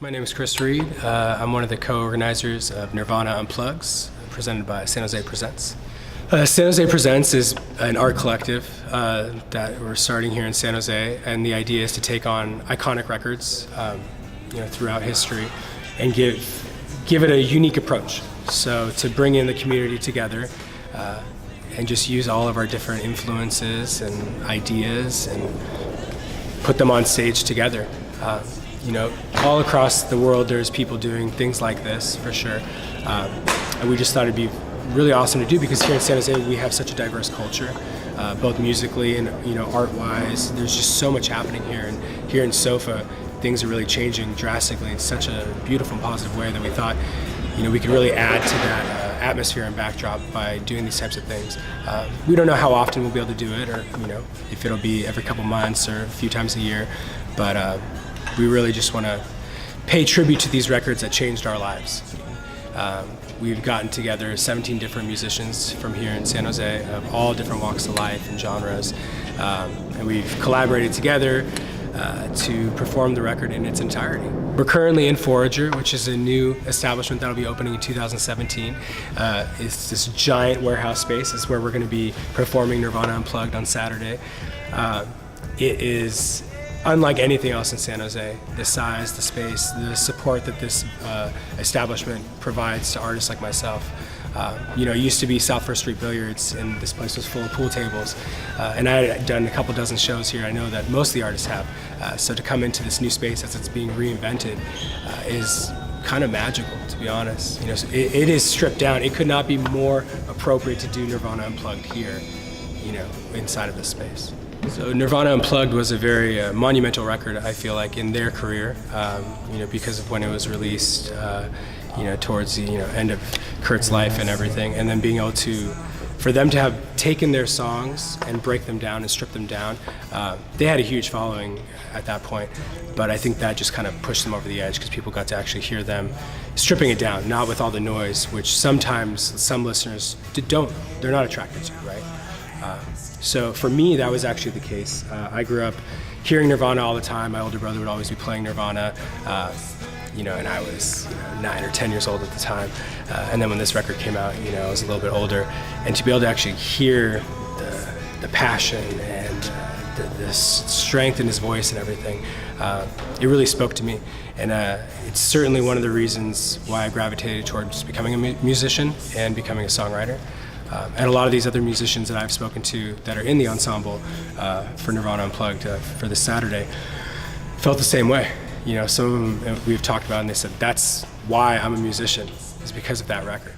My name is Chris Reed. I'm one of the co-organizers of Nirvana Unplugged, presented by San Jose Presents. San Jose Presents is an art collective that we're starting here in San Jose, and the idea is to take on iconic records throughout history and give it a unique approach. So to bring in the community together and just use all of our different influences and ideas and put them on stage together. All across the world there's people doing things like this, for sure. And we just thought it'd be really awesome to do, because here in San Jose we have such a diverse culture, both musically and art-wise. There's just so much happening here, and here in SoFa things are really changing drastically in such a beautiful and positive way that we thought we could really add to that atmosphere and backdrop by doing these types of things. We don't know how often we'll be able to do it, or if it'll be every couple months or a few times a year, but we really just want to pay tribute to these records that changed our lives. We've gotten together 17 different musicians from here in San Jose of all different walks of life and genres, and we've collaborated together to perform the record in its entirety. We're currently in Forager, which is a new establishment that'll be opening in 2017. It's this giant warehouse space. It's where we're going to be performing Nirvana Unplugged on Saturday. It is unlike anything else in San Jose. The size, the space, the support that this establishment provides to artists like myself. It used to be South First Street Billiards, and this place was full of pool tables. And I had done a couple dozen shows here. I know that most of the artists have. So to come into this new space as it's being reinvented is kind of magical, to be honest. So it is stripped down. It could not be more appropriate to do Nirvana Unplugged here, inside of this space. So Nirvana Unplugged was a very monumental record, I feel like, in their career, because of when it was released, towards the end of Kurt's life and everything, and then being able for them to have taken their songs and break them down and strip them down. They had a huge following at that point, but I think that just kind of pushed them over the edge, because people got to actually hear them stripping it down, not with all the noise, which sometimes some listeners they're not attracted to, right? So for me, that was actually the case. I grew up hearing Nirvana all the time. My older brother would always be playing Nirvana, and I was 9 or 10 years old at the time. And then when this record came out, I was a little bit older. And to be able to actually hear the passion and the strength in his voice and everything, it really spoke to me. And it's certainly one of the reasons why I gravitated towards becoming a musician and becoming a songwriter. And a lot of these other musicians that I've spoken to that are in the ensemble for Nirvana Unplugged for this Saturday felt the same way. Some of them we've talked about, and they said that's why I'm a musician, is because of that record.